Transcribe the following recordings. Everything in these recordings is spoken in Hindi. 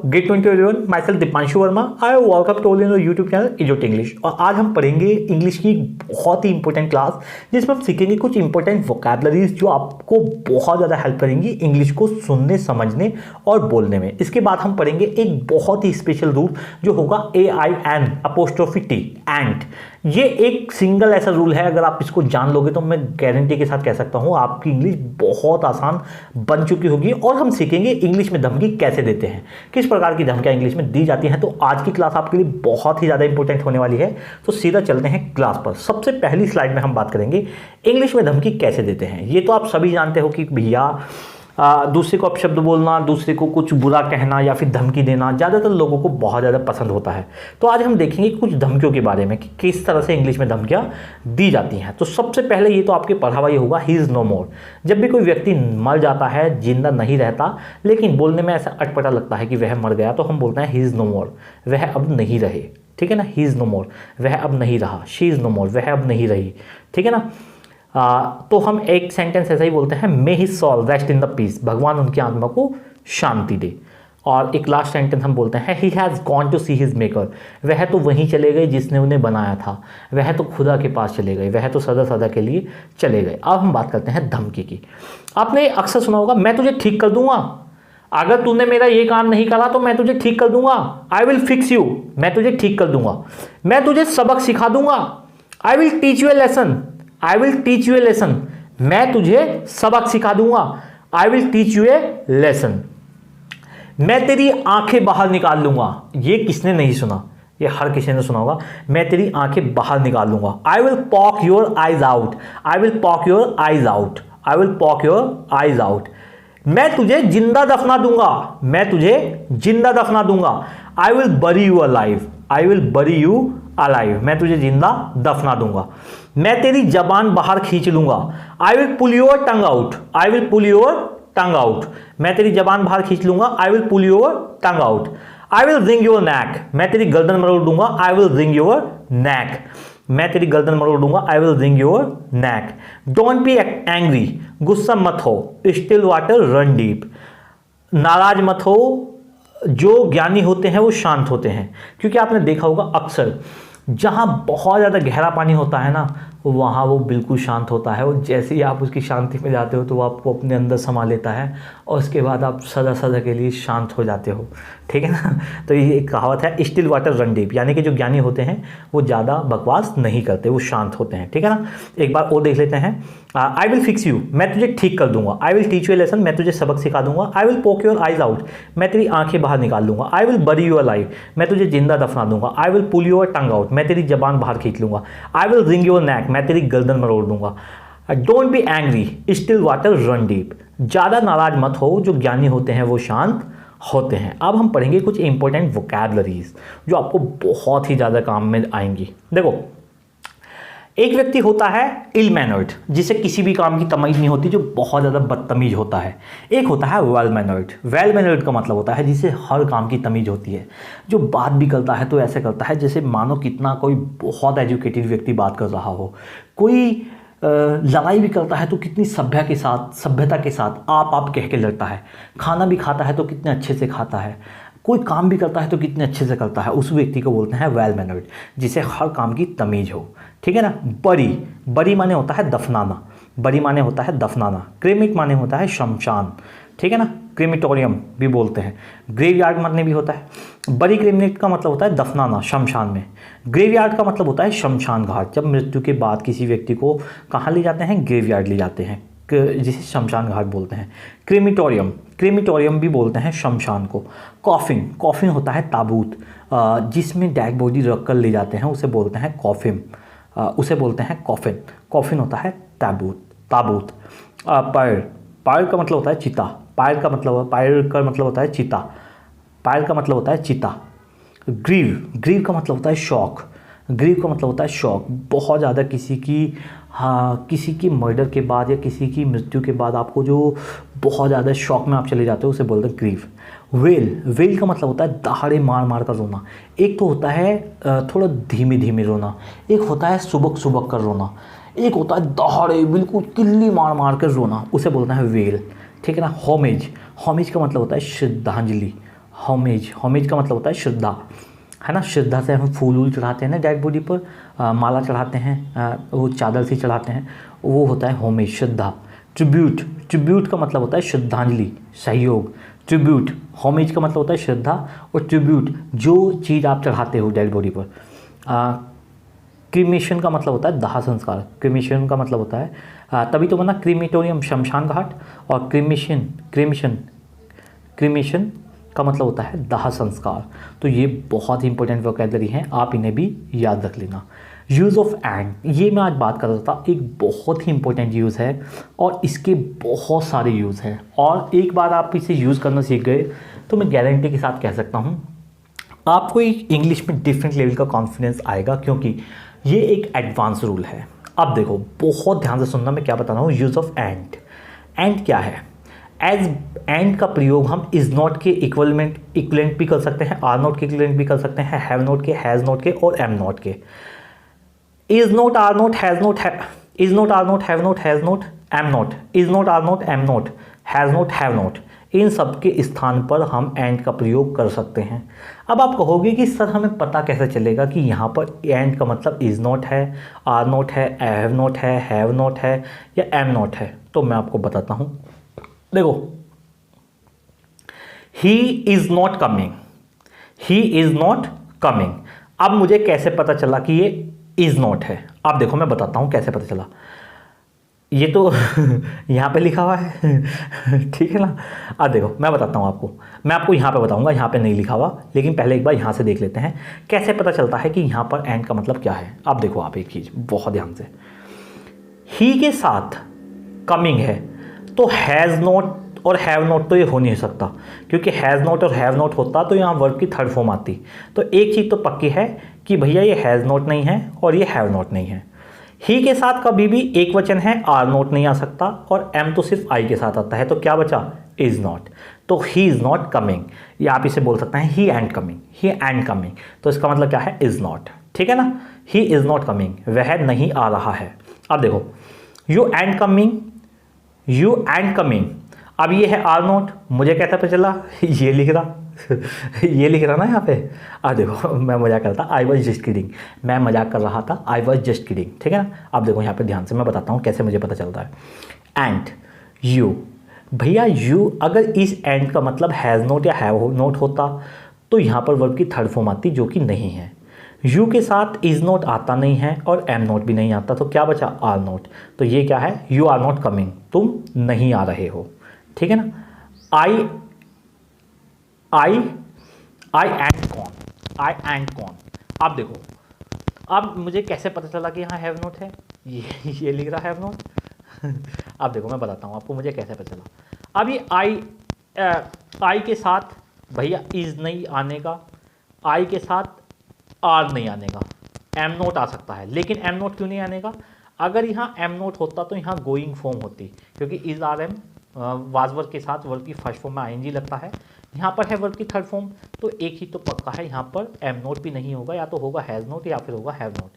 Grade 2021 myself Deepanshu Verma. I welcome to all in YouTube channel इजोट इंग्लिश। और आज हम पढ़ेंगे इंग्लिश की बहुत ही इंपॉर्टेंट क्लास जिसमें हम सीखेंगे कुछ इंपॉर्टेंट वोकैबुलरीज जो आपको बहुत ज़्यादा हेल्प करेंगी इंग्लिश को सुनने, समझने और बोलने में। इसके बाद हम पढ़ेंगे एक बहुत ही स्पेशल रूल जो होगा AIN''T एंड। ये एक सिंगल ऐसा रूल है, अगर आप इसको जान लोगे तो मैं गारंटी के साथ कह सकता हूँ आपकी इंग्लिश बहुत आसान बन चुकी होगी। और हम सीखेंगे इंग्लिश में धमकी कैसे देते हैं, किस प्रकार की धमकियां इंग्लिश में दी जाती हैं। तो आज की क्लास आपके लिए बहुत ही ज़्यादा इंपॉर्टेंट होने वाली है। तो सीधा चलते हैं क्लास पर। सबसे पहली स्लाइड में हम बात करेंगे इंग्लिश में धमकी कैसे देते हैं। ये तो आप सभी जानते हो कि भैया दूसरे को अपशब्द बोलना, दूसरे को कुछ बुरा कहना या फिर धमकी देना ज़्यादातर लोगों को बहुत ज़्यादा पसंद होता है। तो आज हम देखेंगे कुछ धमकियों के बारे में कि किस तरह से इंग्लिश में धमकियाँ दी जाती हैं। तो सबसे पहले ये तो आपके पढ़ा हुआ ही होगा, ही इज़ नो मोर। जब भी कोई व्यक्ति मर जाता है, जिंदा नहीं रहता, लेकिन बोलने में ऐसा अटपटा लगता है कि वह मर गया, तो हम बोलते हैं ही इज़ नो मोर, वह अब नहीं रहे। ठीक है ना, ही इज़ नो मोर, वह अब नहीं रहा। शी इज़ नो मोर, वह अब नहीं रही। ठीक है ना। तो हम एक सेंटेंस ऐसा ही बोलते हैं, may his soul rest in the peace, भगवान उनकी आत्मा को शांति दे। और एक लास्ट सेंटेंस हम बोलते हैं, he has gone to see his maker, वह तो वहीं चले गए जिसने उन्हें बनाया था, वह तो खुदा के पास चले गए, वह तो सदा सदा के लिए चले गए। अब हम बात करते हैं धमकी की। आपने अक्सर सुना होगा, मैं तुझे ठीक कर दूंगा, अगर तूने मेरा ये काम नहीं करा तो मैं तुझे ठीक कर दूंगा। आई विल फिक्स यू, मैं तुझे ठीक कर दूंगा। मैं तुझे सबक सिखा दूंगा, I will teach you a lesson, I will teach you a lesson, मैं तुझे सबक सिखा दूंगा। I will teach you a lesson. मैं तेरी आंखें बाहर निकाल लूंगा, ये किसने नहीं सुना, ये हर किसी ने सुना होगा, मैं तेरी आंखें बाहर निकाल लूंगा। I will poke your eyes out, I will poke your eyes out, I will poke your eyes out. मैं तुझे जिंदा दफना दूंगा, मैं तुझे जिंदा दफना दूंगा। I will bury you alive, I will bury you alive, मैं तुझे जिंदा दफना दूंगा। मैं तेरी जबान बाहर खींच लूंगा, I will pull your tongue out, I will pull your tongue out, मैं तेरी जबान बाहर खींच लूंगा। I will pull your tongue out. I will wring your neck, मैं तेरी गर्दन मरोड़ दूंगा। I will wring your neck, मैं तेरी गर्दन मरोड़ दूंगा। I will wring your neck. Don't be angry, गुस्सा मत हो, स्टिल वाटर रन डीप, नाराज मत हो, जो ज्ञानी होते हैं वो शांत होते हैं। क्योंकि आपने देखा होगा अक्सर जहाँ बहुत ज़्यादा गहरा पानी होता है ना, वहाँ वो बिल्कुल शांत होता है। और जैसे ही आप उसकी शांति में जाते हो तो वो आपको अपने अंदर समा लेता है और उसके बाद आप सदा सदा के लिए शांत हो जाते हो। ठीक है ना। तो ये एक कहावत है, स्टिल वाटर रन डीप, यानी कि जो ज्ञानी होते हैं वो ज़्यादा बकवास नहीं करते, वो शांत होते हैं। ठीक है ना। एक बार और देख लेते हैं। आई विल फिक्स यू, मैं तुझे ठीक कर दूंगा। I will teach you a lesson, मैं तुझे सबक सिखा दूंगा। I will poke your eyes out, मैं तेरी आंखें बाहर निकाल लूंगा। I will bury you alive, मैं तुझे जिंदा दफना दूंगा। I will pull your tongue out, मैं तेरी जबान बाहर खींच लूंगा। I will wring your neck, मैं तेरी गर्दन मरोड़ दूंगा। Don't be angry, still water run deep, ज़्यादा नाराज मत हो, जो ज्ञानी होते हैं वो शांत होते हैं। अब हम पढ़ेंगे कुछ इंपॉर्टेंट वोकैबुलरीज जो आपको बहुत ही ज़्यादा काम में आएंगी। देखो, एक व्यक्ति होता है इल मैनर्ड, जिसे किसी भी काम की तमीज नहीं होती, जो बहुत ज़्यादा बदतमीज होता है। एक होता है वेल मैनर्ड। वेल मैनर्ड का मतलब होता है जिसे हर काम की तमीज होती है, जो बात भी करता है तो ऐसे करता है जैसे मानो कितना कोई बहुत एजुकेटेड व्यक्ति बात कर रहा हो। कोई लड़ाई भी करता है तो कितनी सभ्यता के साथ आप कह के लड़ता है। खाना भी खाता है तो कितने अच्छे से खाता है। कोई काम भी करता है तो कितने अच्छे से करता है। उस व्यक्ति को बोलते हैं वेल मैनर्ड, जिसे हर काम की तमीज हो। ठीक है ना। बरी, बरी माने होता है दफनाना, बरी माने होता है दफनाना। क्रेमिट माने होता है शमशान। ठीक है ना, क्रेमिटोरियम भी बोलते हैं। ग्रेवयार्ड माने भी होता है। बरी क्रेमिट का मतलब होता है दफनाना शमशान में। ग्रेवयार्ड का मतलब होता है शमशान घाट, जब मृत्यु के बाद किसी व्यक्ति को कहाँ ले जाते हैं, ग्रेवयार्ड ले जाते हैं, जिसे शमशान घाट बोलते हैं। क्रेमिटोरियम, क्रेमिटोरियम भी बोलते हैं शमशान को। कॉफिन, कॉफिन होता है ताबूत, जिसमें डेड बॉडी रख कर ले जाते हैं, उसे बोलते हैं कॉफिन, उसे बोलते हैं कॉफिन। कॉफिन होता है ताबूत, ताबूत। पायर, पायर का मतलब होता है चिता, पायर का मतलब होता है चिता, पायर का मतलब होता है चिता। ग्रीव, ग्रीव का मतलब होता है शौक, ग्रीव का मतलब होता है शौक। बहुत ज़्यादा किसी की मर्डर के बाद या किसी की मृत्यु के बाद आपको जो बहुत ज़्यादा शौक में आप चले जाते हो उसे बोलते हैं ग्रीव। वेल, वेल का मतलब होता है दहाड़े मार मार कर रोना। एक तो होता है थोड़ा धीमे धीमे रोना, एक होता है सुबक सुबक कर रोना, एक होता है दहाड़े बिल्कुल किल्ली मार मार कर रोना, उसे बोलते हैं वेल। ठीक है ना। होमेज, होमेज का मतलब होता है श्रद्धांजलि, होमेज, होमेज का मतलब होता है श्रद्धा, है ना। श्रद्धा से हम फूल वूल चढ़ाते हैं ना डेड बॉडी पर, माला चढ़ाते हैं, वो चादर से चढ़ाते हैं, वो होता है होमेज, श्रद्धा। ट्रिब्यूट, ट्रिब्यूट का मतलब होता है श्रद्धांजलि, सहयोग। ट्रिब्यूट, होमेज का मतलब होता है श्रद्धा, और ट्रिब्यूट जो चीज़ आप चढ़ाते हो डेड बॉडी पर। क्रीमेशन का मतलब होता है दाह संस्कार, क्रीमेशन का मतलब होता है तभी तो बना क्रीमेटोरियम, शमशान घाट। और क्रीमेशन, क्रीमेशन, क्रीमेशन का मतलब होता है दाह संस्कार। तो ये बहुत ही इंपॉर्टेंट वोकैबुलरी हैं, आप इन्हें भी याद रख लेना। यूज़ ऑफ एंड, ये मैं आज बात कर रहा था, एक बहुत ही इंपॉर्टेंट यूज़ है और इसके बहुत सारे यूज़ हैं। और एक बार आप इसे यूज़ करना सीख गए तो मैं गारंटी के साथ कह सकता हूँ आपको एक इंग्लिश में डिफरेंट लेवल का कॉन्फिडेंस आएगा, क्योंकि ये एक एडवांस रूल है। अब देखो, बहुत ध्यान से सुनना, मैं क्या बता रहा हूँ। यूज़ ऑफ एंड, एंड क्या है? एज एंड का प्रयोग हम इज नॉट के इक्वलेंट भी कर सकते हैं, आर नॉट के इक्वलेंट भी कर सकते हैं, हैव नॉट के, हैज़ नॉट के और एम नॉट के। Is not, are not, has not, is not, are not, have not, has not, am not, is not, are not, am not, has not, have not, इन सब के स्थान पर हम एंड का प्रयोग कर सकते हैं। अब आप कहोगे कि सर हमें पता कैसे चलेगा कि यहाँ पर एंड का मतलब इज नॉट है, आर नॉट है, हैव नॉट है, हैव नॉट है या एम नॉट है? तो मैं आपको बताता हूँ। देखो, he is not coming, he is not coming. अब मुझे कैसे पता चला कि ये इज नॉट है? अब देखो, मैं बताता हूँ कैसे पता चला। ये तो यहाँ पे लिखा हुआ है ठीक है ना। अब देखो, मैं बताता हूँ आपको, मैं आपको यहाँ पे बताऊँगा, यहाँ पे नहीं लिखा हुआ, लेकिन पहले एक बार यहाँ से देख लेते हैं कैसे पता चलता है कि यहाँ पर एंड का मतलब क्या है। अब देखो आप एक चीज़ बहुत ध्यान से, ही के साथ कमिंग है तो हैज़ नॉट और हैव नॉट तो ये हो नहीं सकता, क्योंकि हैज़ नॉट और हैव नॉट होता तो यहाँ वर्ब की थर्ड फॉर्म आती। तो एक चीज़ तो पक्की है कि भैया ये हैज़ नॉट नहीं है और ये हैव नॉट नहीं है। ही के साथ कभी भी एक वचन है, आर नॉट नहीं आ सकता, और एम तो सिर्फ आई के साथ आता है, तो क्या बचा? Is not. तो ही इज़ नॉट कमिंग, या आप इसे बोल सकते हैं he ain't coming, he ain't coming, तो इसका मतलब क्या है? Is not. ठीक है ना, ही इज़ नॉट कमिंग, वह नहीं आ रहा है। अब देखो, you and coming, you and coming, अब ये है आर नॉट, मुझे कैसे पता चला? ये लिख रहा ये लिख रहा ना यहाँ पे। अब देखो, मैं मजाक कर रहा था, आई वॉज जस्ट किडिंग, मैं मजाक कर रहा था, आई वॉज जस्ट किडिंग। ठीक है ना। अब देखो यहाँ पे ध्यान से मैं बताता हूँ कैसे मुझे पता चलता है। एंड यू, भैया यू अगर इस एंड का मतलब हैज़ नॉट या हैव नॉट होता तो यहाँ पर वर्ब की थर्ड फॉर्म आती, जो कि नहीं है। यू के साथ इज नॉट आता नहीं है और एम नॉट भी नहीं आता, तो क्या बचा? Are not. तो ये क्या है? यू आर नॉट कमिंग, तुम नहीं आ रहे हो। ठीक है ना। आई एंड कौन, आई एंड कौन। अब देखो, अब मुझे कैसे पता चला कि यहाँ हैव नॉट है? ये लिख रहा हैव नॉट अब देखो, मैं बताता हूँ आपको मुझे कैसे पता चला। अब ये आई के साथ भैया इज नहीं आने का, आई के साथ आर नहीं आने का, एम नोट आ सकता है, लेकिन एम नोट क्यों नहीं आने का? अगर यहाँ एम नोट होता तो यहाँ गोइंग फॉर्म होती, क्योंकि is are am was verb के साथ वर्ब की फर्स्ट फॉर्म में आईएनजी लगता है। यहाँ पर है वर्ब की थर्ड फॉर्म, तो एक ही तो पक्का है, यहाँ पर एम नोट भी नहीं होगा, या तो होगा हैज़ नोट या फिर होगा हैव नोट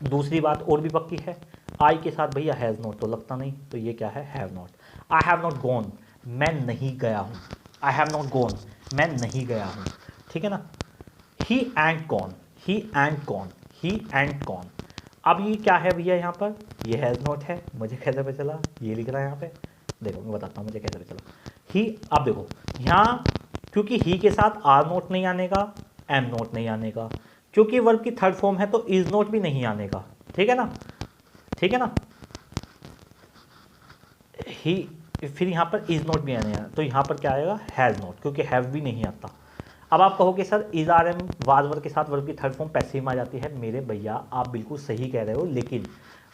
दूसरी बात और भी पक्की है, आई के साथ भैया हैज़ नोट तो लगता नहीं, तो ये क्या है? Have note. I have not gone, मैं नहीं गया हूँ, आई हैव नॉट गॉन, मैं नहीं गया हूँ। ठीक है ना। He ain't gone, he ain't gone, he ain't gone. अब ये क्या है भैया? यहाँ पर ये हैज़ नोट है, मुझे कैसे पता चला? ये लिख रहा है यहाँ पे, देखो मैं बताता हूँ मुझे कैसे पता चला। ही, अब देखो यहाँ, क्योंकि ही के साथ आर नोट नहीं आने का, एम नोट नहीं आने का, क्योंकि वर्ब की थर्ड फॉर्म है तो इज नोट भी नहीं आने का। ठीक है ना, ठीक है ना। ही, फिर यहाँ पर इज नोट भी आने, तो यहाँ पर क्या आएगा? हैज़ नोट, क्योंकि हैव भी नहीं आता। अब आप कहोगे sir is are am was verb के साथ वर्ब की थर्ड फॉर्म पैसिव में आ जाती है। मेरे भैया आप बिल्कुल सही कह रहे हो, लेकिन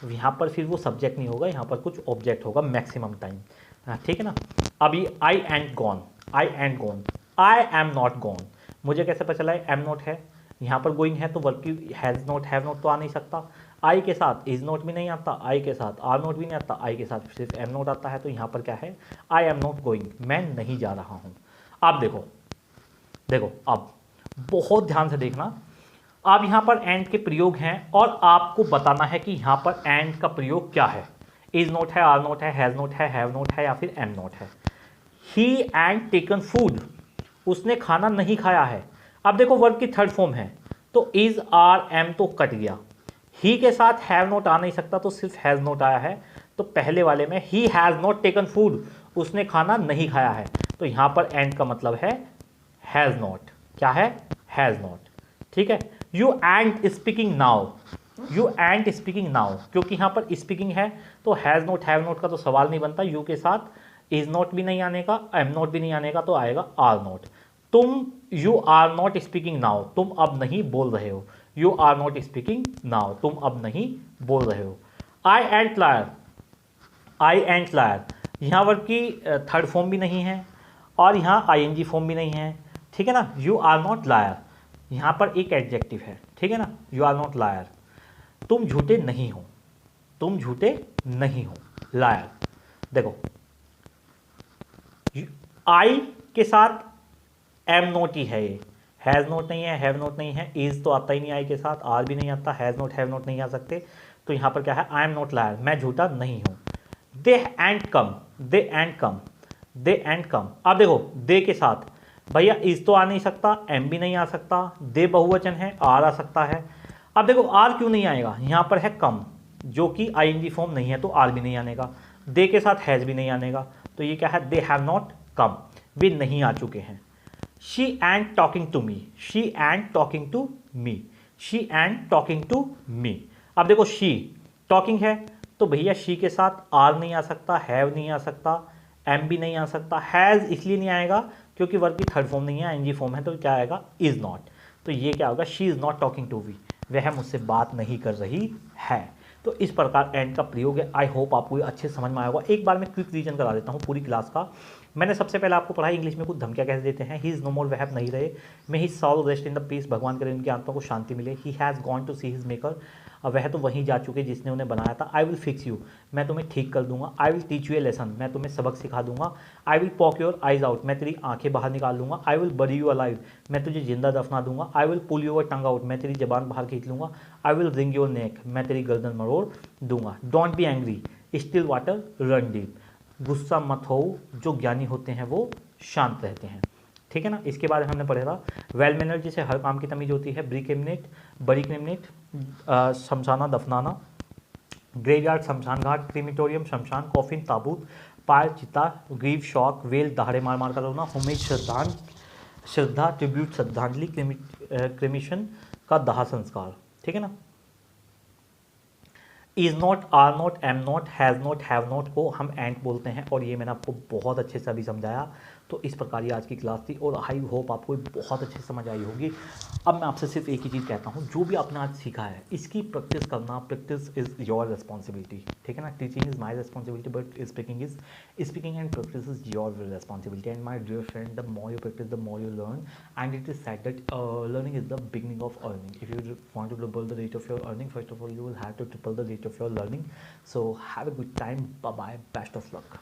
यहाँ पर फिर वो सब्जेक्ट नहीं होगा, यहाँ पर कुछ ऑब्जेक्ट होगा मैक्सिमम टाइम। ठीक है ना। अब ये I ain't gone, I ain't gone, I am not gone, मुझे कैसे पता चला? एम नोट है, यहाँ पर गोइंग है तो वर्ब की हैज़ नोट हैव नोट तो आ नहीं सकता। आई के साथ इज नोट भी नहीं आता, आई के साथ आर नोट भी नहीं आता, आई के साथ सिर्फ एम नोट आता है, तो यहाँ पर क्या है? आई एम नॉट गोइंग, मैं नहीं जा रहा हूँ। आप देखो, देखो अब बहुत ध्यान से देखना, अब यहाँ पर एंड के प्रयोग हैं और आपको बताना है कि यहाँ पर एंड का प्रयोग क्या है। इज नोट है, आर नोट है, हैज़ नोट है, हैव नोट है या फिर एम नोट है। ही एंड टेकन फूड, उसने खाना नहीं खाया है। अब देखो वर्ब की थर्ड फॉर्म है, तो इज आर एम तो कट गया, ही के साथ हैव नॉट आ नहीं सकता, तो सिर्फ हैज़ नॉट आया है। तो पहले वाले में he has not taken food, उसने खाना नहीं खाया है, तो यहां पर एंड का मतलब है हैज़ नॉट। क्या है? Has not. ठीक है। You and speaking now, you and speaking now, क्योंकि यहां पर स्पीकिंग है तो हैज़ नॉट हैव नॉट का तो सवाल नहीं बनता, यू के साथ इज नॉट भी नहीं आने का, एम नॉट भी नहीं आने का, तो आएगा आर नॉट। तुम you are not speaking now, तुम अब नहीं बोल रहे हो, you are not speaking now, तुम अब नहीं बोल रहे हो। I ain't liar, I ain't liar, यहाँ वर्ब की थर्ड फॉर्म भी नहीं है और यहाँ आईएनजी फॉर्म भी नहीं है। ठीक है ना। यू आर नॉट लायर, यहाँ पर एक एडजेक्टिव है। ठीक है ना। यू आर नॉट लायर, तुम झूठे नहीं हो, तुम झूठे नहीं हो, लायर। देखो आई के साथ एम नोट ही है, ये हैज़ नोट नहीं है, हैव नोट नहीं है, इज तो आता ही नहीं आई के साथ, आर भी नहीं आता, हैज़ नोट हैव नोट नहीं आ सकते, तो यहाँ पर क्या है? आई एम नॉट लायर, मैं झूठा नहीं हूँ। They ain't come, they ain't come, they ain't come. अब देखो दे के साथ भैया इज तो आ नहीं सकता, एम भी नहीं आ सकता, दे बहुवचन है, आर आ सकता है। अब देखो आर क्यों नहीं आएगा? यहाँ पर है कम, जो कि आईएनजी फॉर्म नहीं है, तो आर भी नहीं आने का, दे के साथ हैज़ भी नहीं आने का, तो ये क्या है? दे हैव नॉट कम, वे नहीं आ चुके हैं। She and talking to me, she and talking to me, she and talking to me. अब देखो शी टॉकिंग है, तो भैया शी के साथ आर नहीं आ सकता, हैव नहीं आ सकता, एम भी नहीं आ सकता, हैज़ इसलिए नहीं आएगा क्योंकि वर्ब की थर्ड फॉर्म नहीं है, आईएनजी फॉर्म है, तो क्या आएगा? Is not. तो ये क्या होगा? She is not talking to me, वह मुझसे बात नहीं कर रही है। तो इस प्रकार एंड का प्रयोग है। आई होप आपको ये अच्छे समझ में आया होगा। एक बार मैं क्विक रिवीजन करा देता हूँ पूरी क्लास का। मैंने सबसे पहले आपको पढ़ा इंग्लिश में कुछ धमकियाँ कैसे देते हैं। ही इज़ नो मोर, वह नहीं रहे। May he soul rest in the peace, भगवान करे उनकी आत्मा को शांति मिले। He has gone to see his maker, वह तो वहीं जा चुके जिसने उन्हें बनाया था। आई विल फिक्स यू, मैं तुम्हें ठीक कर दूंगा। I will teach you a lesson, मैं तुम्हें सबक सिखा दूंगा। I will poke your eyes out, मैं तेरी आंखें बाहर निकाल लूंगा। I will bury you alive, मैं तुझे जिंदा दफना दूंगा। I will pull your tongue out, मैं तेरी जबान बाहर खींच लूंगा। I will wring your neck, मैं तेरी गर्दन मरोड़ दूंगा। Don't be angry, still water run deep, गुस्सा मत हो, जो ज्ञानी होते हैं वो शांत रहते हैं। ठीक है ना। इसके बाद हमने पढ़ा था वेल मैनर, जिसे हर काम की तमीज होती है। ब्री क्रिमिनेट, बड़ी क्रिमिनेट, शमशाना दफनाना, ग्रेवयार्ड शमशान घाट, क्रीमिटोरियम शमशान, कॉफिन ताबूत, पायर चिता, ग्रीव शॉक, वेल दहाड़े मार मार कर रोना, होमेज श्रद्धा ट्रिब्यूट श्रद्धांजलि, क्रिमिशन का दाह संस्कार। ठीक है ना। Is not, are not, am not, has not, have not को हम एंड बोलते हैं, और ये मैंने आपको बहुत अच्छे से अभी समझाया। तो इस प्रकार ये आज की क्लास थी, और आई होप आपको बहुत अच्छे से समझ आई होगी। अब मैं आपसे सिर्फ एक ही चीज़ कहता हूँ, जो भी आपने आज सीखा है इसकी प्रैक्टिस करना, प्रैक्टिस इज़ योर रिस्पॉन्सिबिलिटी। ठीक है ना। Teaching is my responsibility, but speaking and practice is your responsibility. And my dear friend, the more you practice, the more you learn, and it is said that learning is the beginning of earning. If you want to double the rate of your earning, first of all you will have to triple the rate of your learning. So have a good time. Bye bye, best of luck.